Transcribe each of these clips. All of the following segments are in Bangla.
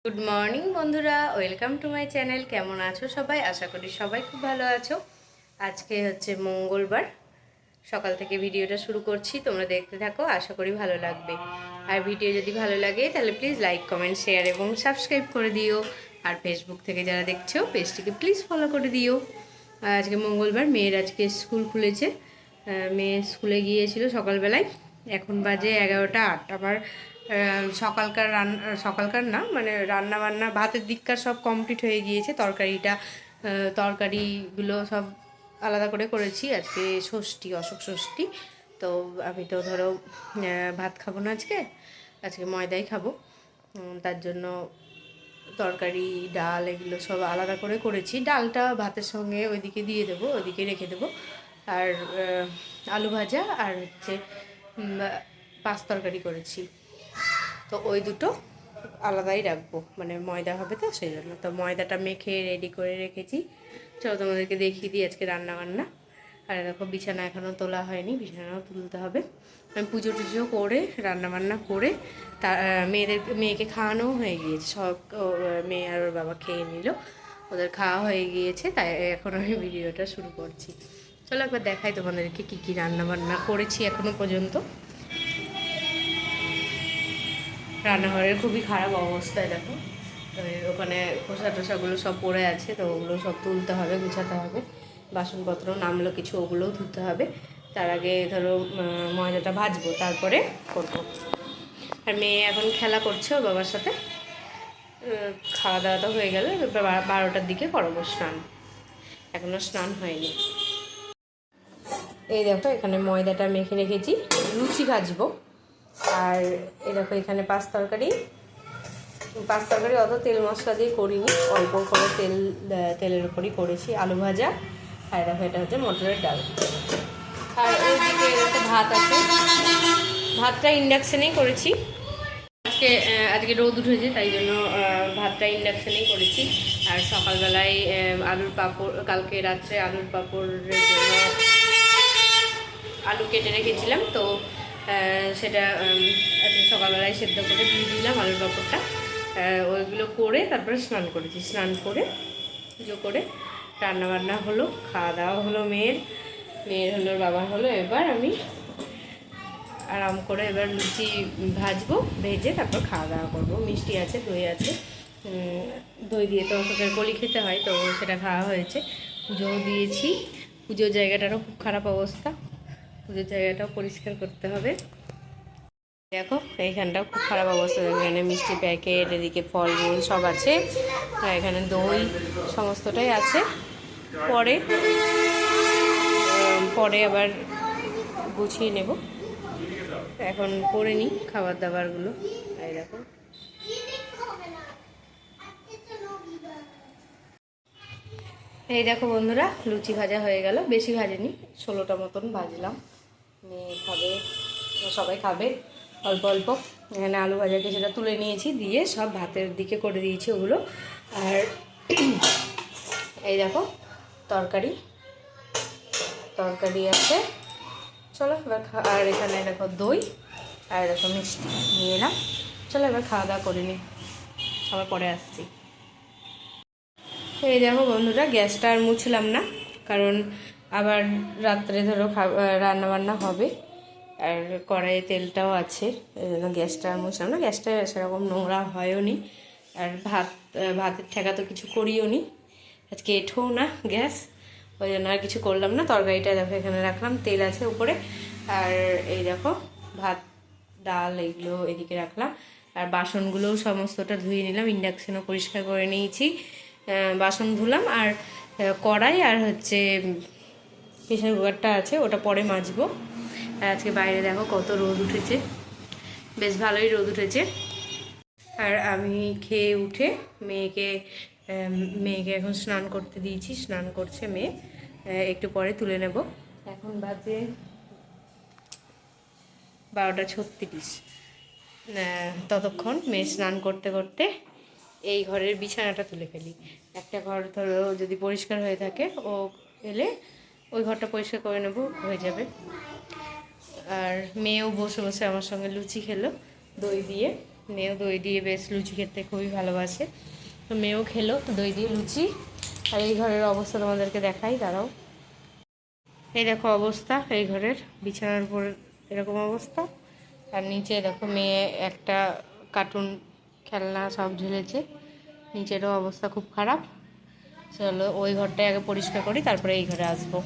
গুড মর্নিং বন্ধুরা, ওয়েলকাম টু মাই চ্যানেল। কেমন আছো সবাই? আশা করি সবাই খুব ভালো আছো। আজকে হচ্ছে মঙ্গলবার, সকাল থেকে ভিডিওটা শুরু করছি। তোমরা দেখতে থাকো, আশা করি ভালো লাগবে। আর ভিডিও যদি ভালো লাগে তাহলে প্লিজ লাইক, কমেন্ট, শেয়ার এবং সাবস্ক্রাইব করে দিও। আর ফেসবুক থেকে যারা দেখছো পেজটিকে প্লিজ ফলো করে দিও। আজকে মঙ্গলবার, মেয়ের আজকে স্কুল খুলেছে। মেয়ে স্কুলে গিয়েছিল সকালবেলায়। এখন বাজে 11টা 8। আমার সকালকার না, মানে রান্না বান্না ভাতের দিককার সব কমপ্লিট হয়ে গিয়েছে। তরকারিগুলো সব আলাদা করে করেছি। আজকে ষষ্ঠী, অশোক ষষ্ঠী। তো আমি তো ধরো ভাত খাবো না আজকে, আজকে ময়দাই খাবো। তার জন্য তরকারি, ডাল এগুলো সব আলাদা করে করেছি। ডালটা ভাতের সঙ্গে ওইদিকে দিয়ে দেবো, ওইদিকে রেখে দেবো। আর আলু ভাজা আর হচ্ছে পাঁচ তরকারি করেছি। তো ওই দুটো আলাদাই রাখবো, মানে ময়দা হবে তো সেই জন্য। তো ময়দাটা মেখে রেডি করে রেখেছি। চলো তোমাদেরকে দেখিয়ে দিই আজকে রান্না বান্না। আর দেখো বিছানা এখনও তোলা হয়নি, বিছানাও তুলতে হবে। আমি পুজো টুজো করে রান্নাবান্না করে মেয়েকে খাওয়ানোও হয়ে গিয়েছে সব। মেয়ে আর ওর বাবা খেয়ে নিল, ওদের খাওয়া হয়ে গিয়েছে। তাই এখন আমি ভিডিওটা শুরু করছি। চলো একবার দেখাই তোমাদেরকে কী কী রান্নাবান্না করেছি এখনও পর্যন্ত। রান্নাঘরের খুবই খারাপ অবস্থায় দেখো, ওখানে খোসা টোসাগুলো সব পড়ে আছে। তো ওগুলো সব তুলতে হবে, গুছাতে হবে। বাসনপত্র নামলো কিছু, ওগুলোও ধুতে হবে। তার আগে ধরো ময়দাটা ভাজবো, তারপরে করবো। আর মেয়ে এখন খেলা করছে ওর বাবার সাথে। খাওয়া দাওয়াটা হয়ে গেলে 12টার দিকে করবো স্নান, এখনও স্নান হয়নি। এই দেখো এখানে ময়দাটা মেখে রেখেছি, লুচি ভাজবো। আর এই দেখো এখানে পাঁচ তরকারি অত তেল মশলা দিয়ে করিনি, অল্প করে তেলের উপরই করেছি। আলু ভাজা, আর দেখো এটা হচ্ছে মটরের ডাল। আর ওইদিকে এরকম ভাত আছে, ভাতটা ইন্ডাকশানেই করেছি। আজকে রোদ উঠেছে, তাই জন্য ভাতটা ইন্ডাকশানেই করেছি। আর সকালবেলায় আলুর পাঁপড়, কালকে রাত্রে আলুর পাঁপড়ের জন্য আলু কেটে রেখেছিলাম। তো সেটা আজকে সকালবেলায় সেদ্ধ করে দিয়ে দিলাম আলুর পাঁপড়টা। ওইগুলো করে তারপরে স্নান করেছি। স্নান করে পুজো করে রান্নাবান্না হলো, খাওয়া দাওয়া হলো। মেয়ের হলো, বাবার হলো। এবার আমি আরাম করে এবার লুচি ভাজবো, ভেজে তারপর খাওয়া দাওয়া করবো। মিষ্টি আছে, দই আছে। দই দিয়ে তো অশোকের কলি খেতে হয়, তো সেটা খাওয়া হয়েছে। পুজোও দিয়েছি। পুজোর জায়গাটারও খুব খারাপ অবস্থা, পুজোর জায়গাটাও পরিষ্কার করতে হবে। দেখো এইখানটাও খুব খারাপ অবস্থা। এখানে মিষ্টি প্যাকেট, এদিকে ফলমূল সব আছে, আর এখানে দই সমস্তটাই আছে। পরে আবার গুছিয়ে নেব, এখন করে নিই খাবার দাবারগুলো। এই দেখো বন্ধুরা, লুচি ভাজা হয়ে গেল। বেশি ভাজিনি, 16টা মতন ভাজলাম। মেয়ে খাবে, সবাই খাবে অল্প অল্প। এখানে আলু ভাজাকে সেটা তুলে নিয়েছি, দিয়ে সব ভাতের দিকে করে দিয়েছি ওগুলো। আর এই দেখো তরকারি আছে। চলো এবার আর এখানে দেখো দই, আর দেখো মিষ্টি নিয়ে এলাম। চলো এবার খাওয়া দাওয়া করে নিই, আবার পরে আসছি। এই দেখো বন্ধুরা, গ্যাসটা আর মুছলাম না, কারণ আবার রাত্রে ধরো রান্নাবান্না হবে। আর কড়াইয়ে তেলটাও আছে, এই জন্য গ্যাসটা আর মুছলাম না। গ্যাসটা সেরকম নোংরা হয়ও নি, আর ভাতের ঠেকা তো কিছু করিও নি। আজকে এঠোও না গ্যাস, ওই জন্য আর কিছু করলাম না। তরকারিটা দেখো এখানে রাখলাম, তেল আছে উপরে। আর এই দেখো ভাত, ডাল এগুলো এদিকে রাখলাম। আর বাসনগুলোও সমস্তটা ধুয়ে নিলাম, ইন্ডাকশানও পরিষ্কার করে নিয়েছি। বাসন ধুলাম, আর কড়াই আর হচ্ছে প্রেসার কুকারটা আছে, ওটা পরে মাজবো। আর আজকে বাইরে দেখো কত রোদ উঠেছে, বেশ ভালোই রোদ উঠেছে। আর আমি খেয়ে উঠে মেয়েকে এখন স্নান করতে দিয়েছি, স্নান করছে মেয়ে। একটু পরে তুলে নেব। এখন বাজে 12:36। ততক্ষণ মেয়ে স্নান করতে করতে এই ঘরের বিছানাটা তুলে ফেলি। একটা ঘর ধরো যদি পরিষ্কার হয়ে থাকে, ও এলে ওই ঘরটা পরিষ্কার করে নেব, হয়ে যাবে। আর মেয়েও বসে বসে আমার সঙ্গে লুচি খেলো দই দিয়ে। মেয়েও দই দিয়ে বেশ লুচি খেতে খুবই ভালোবাসে, তো মেয়েও খেলো দই দিয়ে লুচি। আর এই ঘরের অবস্থা তোমাদেরকে দেখাই, দাঁড়াও। এই দেখো অবস্থা এই ঘরের, বিছানার উপর এরকম অবস্থা। আর নিচে দেখো মেয়ে একটা কার্টুন খেলনা সব ঝেলেছে, নিচেরও অবস্থা খুব খারাপ। চলো ওই ঘরটাই আগে পরিষ্কার করি, তারপরে এই ঘরে আসবো।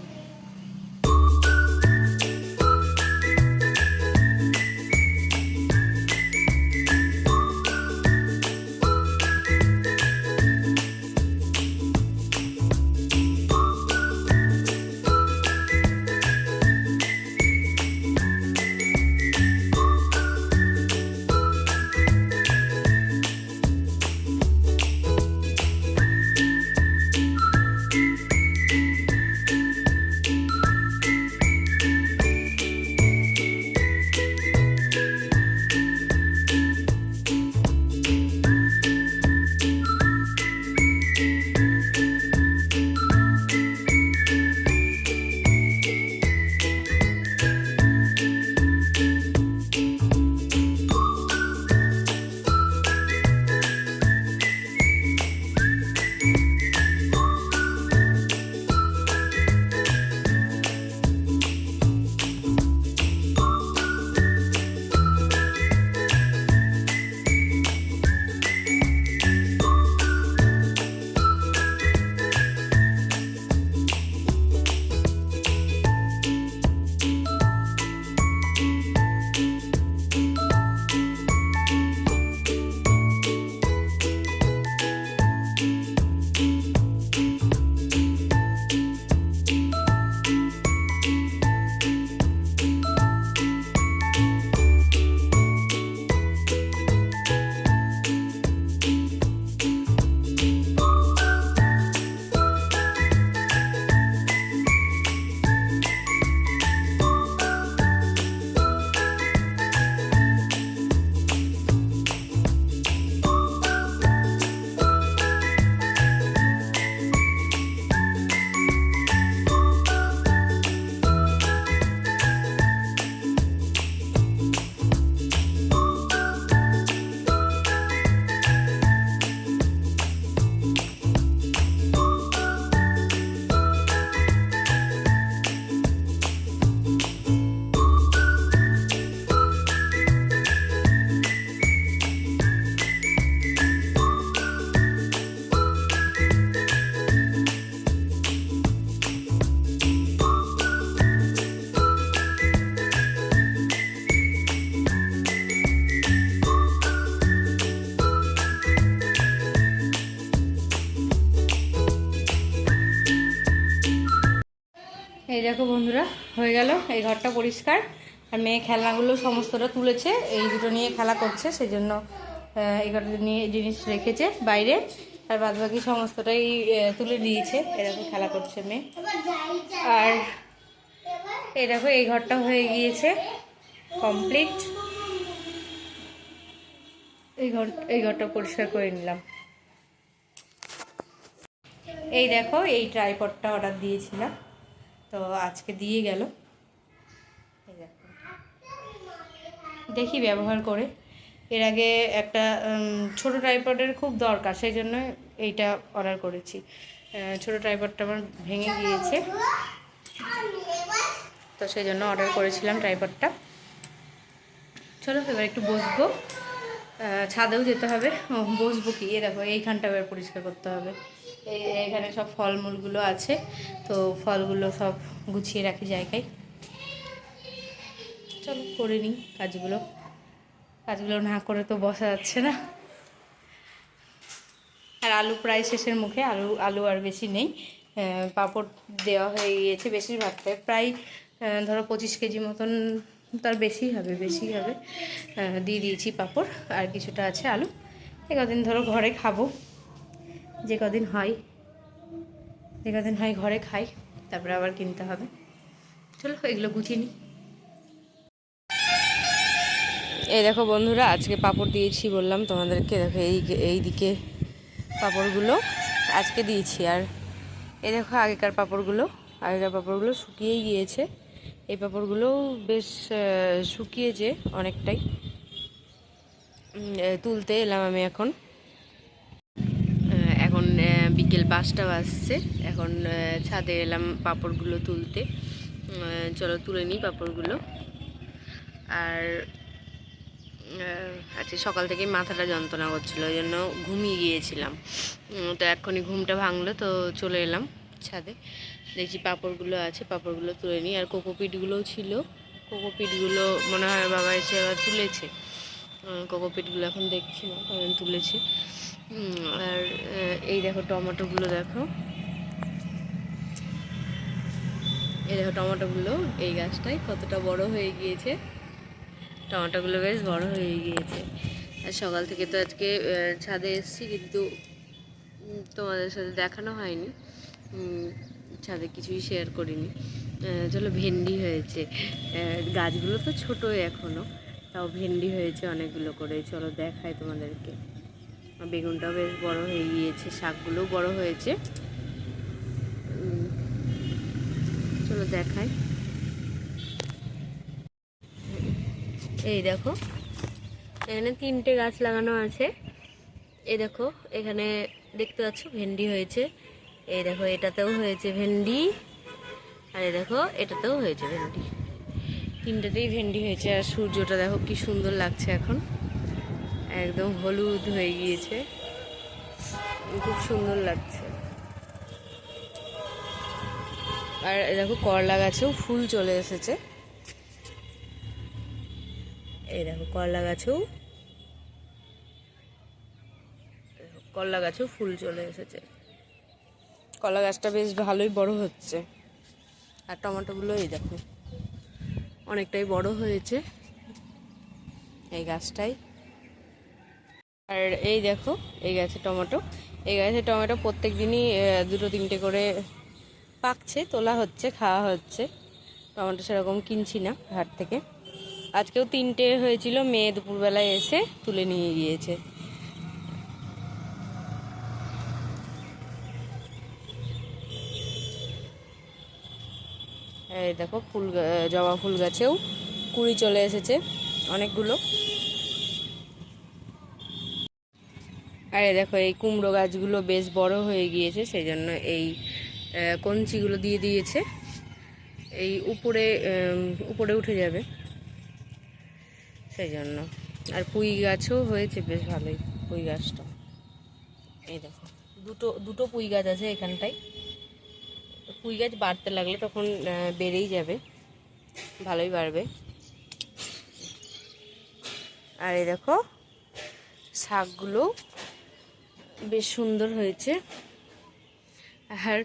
এই দেখো বন্ধুরা, হয়ে গেল এই ঘরটা পরিষ্কার। আর মেয়ে খেলনাগুলো সমস্তটা তুলেছে, এই দুটো নিয়ে খেলা করছে, সেই জন্য এই ঘরটা নিয়ে জিনিস রেখেছে বাইরে, আর বাদবাকি সমস্তটাই তুলে দিয়েছে। এরকম খেলা করছে মেয়ে। আর এই দেখো এই ঘরটা হয়ে গিয়েছে কমপ্লিট। এই ঘরটা পরিষ্কার করে নিলাম। এই দেখো এই ট্রাইপডটা অর্ডার দিয়েছিলাম, তো আজকে দিয়ে গেল। দেখি ব্যবহার করে। এর আগে একটা ছোট ট্রাইপডের খুব দরকার, সেই জন্য এইটা অর্ডার করেছি। ছোট ট্রাইপডটা আমার ভেঙে গিয়েছে, তো সেই জন্য অর্ডার করেছিলাম ট্রাইপডটা। চলো এবার একটু বসবো, ছাদেও যেতে হবে। বসবো কি, এ দেখো এইখানটা এবার পরিষ্কার করতে হবে। এখানে সব ফলমূলগুলো আছে, তো ফলগুলো সব গুছিয়ে রাখি জায়গায়। চলো করে নিই কাজগুলো না করে তো বসা যাচ্ছে না। আর আলু প্রায় শেষের মুখে, আলু আর বেশি নেই। পাঁপড় দেওয়া হয়ে গিয়েছে বেশিরভাগটাই, প্রায় ধরো 25 কেজি মতন, তার বেশি হবে দিয়ে দিয়েছি পাঁপড়। আর কিছুটা আছে আলু, এ কদিন ধরো ঘরে খাবো, যে কদিন হয় ঘরে খাই, তারপরে আবার কিনতে হবে। চলো এগুলো গুছিয়ে নিই। এই দেখো বন্ধুরা, আজকে পাঁপড় দিয়েছি বললাম তোমাদেরকে। দেখো এই দিকে পাঁপড়গুলো আজকে দিয়েছি। আর এই দেখো আগেকার পাঁপড়গুলো শুকিয়েই গিয়েছে। এই পাঁপড়গুলোও বেশ শুকিয়েছে অনেকটাই। তুলতে এলাম আমি এখন। এখন বিকেল 5টা বাজছে। এখন ছাদে এলাম পাঁপড়গুলো তুলতে। চলো তুলে নিই পাঁপড়গুলো। আর আজকে সকাল থেকেই মাথাটা যন্ত্রণা করছিলো, ওই জন্য ঘুমিয়ে গিয়েছিলাম। তো এক্ষুনি ঘুমটা ভাঙলো, তো চলে এলাম ছাদে। দেখছি পাঁপড়গুলো আছে, পাঁপড়গুলো তুলে নিই। আর কোকোপিটগুলোও ছিল, কোকোপিটগুলো মনে হয় বাবা এসে আবার তুলেছে। কোকোপিটগুলো এখন দেখছি না, কারণ তুলেছে। আর এই দেখো টমেটোগুলো, দেখো এই দেখো টমেটোগুলো এই গাছটায় কতটা বড় হয়ে গিয়েছে। টমেটোগুলো বেশ বড় হয়ে গিয়েছে। আর সকাল থেকে তো আজকে ছাদে এসেছি, কিন্তু তোমাদের সাথে দেখানো হয়নি, ছাদে কিছুই শেয়ার করিনি। চলো, ভেন্ডি হয়েছে। গাছগুলো তো ছোটোই এখনও, তাও ভেন্ডি হয়েছে অনেকগুলো করে। চলো দেখাই তোমাদেরকে। বেগুনটাও বেশ বড় হয়ে গিয়েছে, শাকগুলোও বড় হয়েছে। চলো দেখাই। এই দেখো, এখানে 3টে গাছ লাগানো আছে। এই দেখো, এখানে দেখতে পাচ্ছ ভেন্ডি হয়েছে। এই দেখো, এটাতেও হয়েছে ভেন্ডি। আর এই দেখো, এটাতেও হয়েছে ভেন্ডি। 3টেতেই ভেন্ডি হয়েছে। আর সূর্যটা দেখো কি সুন্দর লাগছে, এখন একদম হলুদ হয়ে গিয়েছে, খুব সুন্দর লাগছে। আর দেখো, করলা গাছেও ফুল চলে এসেছে। এই দেখো, করলা গাছেও ফুল চলে এসেছে। কলা গাছটা বেশ ভালোই বড় হচ্ছে। আর টমেটোগুলো এই দেখো অনেকটাই বড় হয়েছে এই গাছটাই। আর এই দেখো, এই গাছে টমেটো প্রত্যেক দিনই 2-3টে করে পাকছে, তোলা হচ্ছে, খাওয়া হচ্ছে। টমেটো সেরকম কিনছি না হাট থেকে। আজকেও 3টে হয়েছিল, মেয়ে দুপুরবেলায় এসে তুলে নিয়ে গিয়েছে। এই দেখো, জবা ফুল গাছেও কুড়ি চলে এসেছে অনেকগুলো। আর দেখো, এই কুমড়ো গাছগুলো বেশ বড় হয়ে গিয়েছে, সেই জন্য এই কঞ্চিগুলো দিয়ে দিয়েছে। এই উপরে উঠে যাবে, সেই জন্য। আর পুঁই গাছও হয়েছে বেশ ভালোই, পুঁই গাছটা। এই দেখো, দুটো পুঁই গাছ আছে এখানটায়। পুঁই গাছ বাড়তে লাগলে তখন বেড়েই যাবে, ভালোই বাড়বে। আর এই দেখো, শাকগুলো বেশ সুন্দর হয়েছে। আর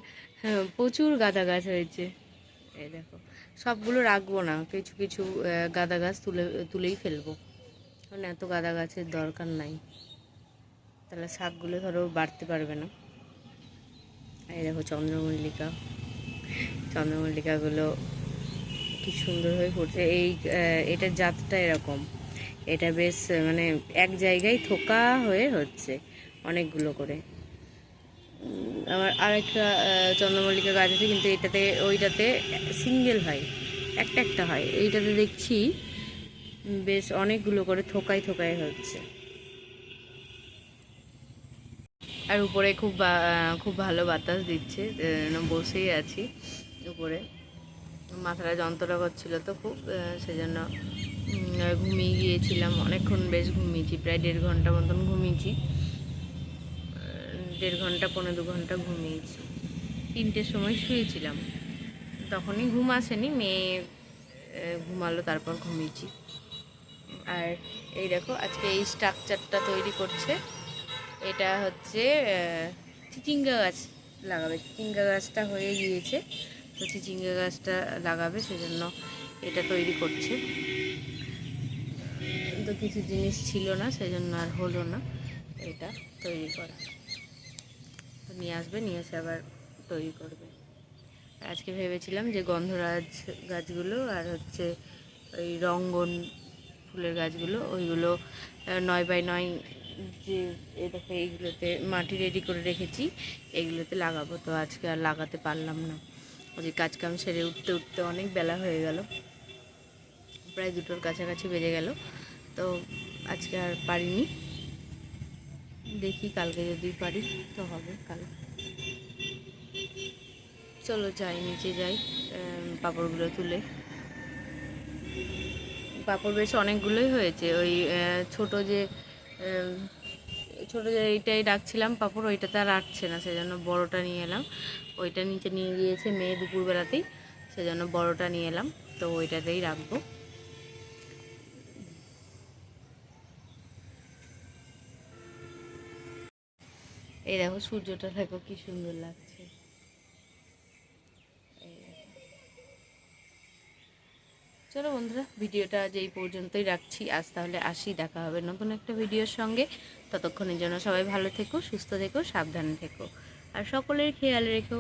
প্রচুর গাঁদা গাছ হয়েছে। এই দেখো, সবগুলো রাখবো না, কিছু কিছু গাঁদা গাছ তুলেই ফেলবো, কারণ এত গাঁদা গাছের দরকার নাই, তাহলে শাকগুলো ধরো বাড়তে পারবে না। এই দেখো, চন্দ্রমল্লিকাগুলো কি সুন্দর হয়ে পড়ছে। এটার জাতটা এরকম, এটা বেশ মানে এক জায়গায় থোকা হয়ে হচ্ছে অনেকগুলো করে। আমার আরেকটা চন্দ্রমল্লিকা গাছ আছে, কিন্তু ওইটাতে সিঙ্গেল হয়, একটা হয়। এইটাতে দেখছি বেশ অনেকগুলো করে থোকায় হচ্ছে। আর উপরে খুব ভালো বাতাস দিচ্ছে, বসেই আছি উপরে। মাথাটা যন্ত্রণা করছিল তো খুব, সেজন্য ঘুমিয়ে গিয়েছিলাম অনেকক্ষণ, বেশ ঘুমিয়েছি, প্রায় 1.5 ঘন্টা মতন ঘুমিয়েছি। 1.5 ঘন্টা 1.5-2 ঘন্টা ঘুমিয়েছি। 3টের সময় শুয়েছিলাম, তখনই ঘুম আসেনি, মেয়ে ঘুমালো, তারপর ঘুমিয়েছি। আর এই দেখো, আজকে এই স্ট্রাকচারটা তৈরি করছে। এটা হচ্ছে চিচিঙ্গা গাছ লাগাবে, চিচিঙ্গা গাছটা হয়ে গিয়েছে, তো চিচিঙ্গা গাছটা লাগাবে, সেজন্য এটা তৈরি করছে। তো কিছু জিনিস ছিল না, সেজন্য আর হলো না এটা তৈরি করা। তো নিয়ে এসে আবার তৈরি করবে। আজকে ভেবেছিলাম যে গন্ধরাজ গাছগুলো আর হচ্ছে ওই রঙ্গন ফুলের গাছগুলো, ওইগুলো 9x9 যে দেখো এইগুলোতে মাটি রেডি করে রেখেছি, এইগুলোতে লাগাবো। তো আজকে আর লাগাতে পারলাম না, ওই কাজকাম সেরে উঠতে অনেক বেলা হয়ে গেল, প্রায় 2টোর কাছাকাছি বেজে গেল। তো আজকে আর পারিনি, দেখি কালকে যদি পারি তো হবে কাল। চলো যাই, নিচে যাই, পাঁপড়গুলো তুলে। পাঁপড় বেশ অনেকগুলোই হয়েছে। ওই ছোটো যে এইটাই রাখছিলাম পাঁপড়, ওইটাতে আর আটছে না, সেজন্য বড়টা নিয়ে এলাম। ওইটা নিচে নিয়ে গিয়েছে মেয়ে দুপুরবেলাতেই, সেজন্য বড়টা নিয়ে এলাম, তো ওইটাতেই রাখবো। এই দেখো সূর্যটা, দেখো কি সুন্দর লাগছে। চলো বন্ধুরা, ভিডিওটা আজ এই পর্যন্তই রাখছি। আজ তাহলে আসি, দেখা হবে নতুন একটা ভিডিওর সঙ্গে। ততক্ষণের জন্য সবাই ভালো থেকো, সুস্থ থেকো, সাবধানে থেকো, আর সকলের খেয়াল রেখো।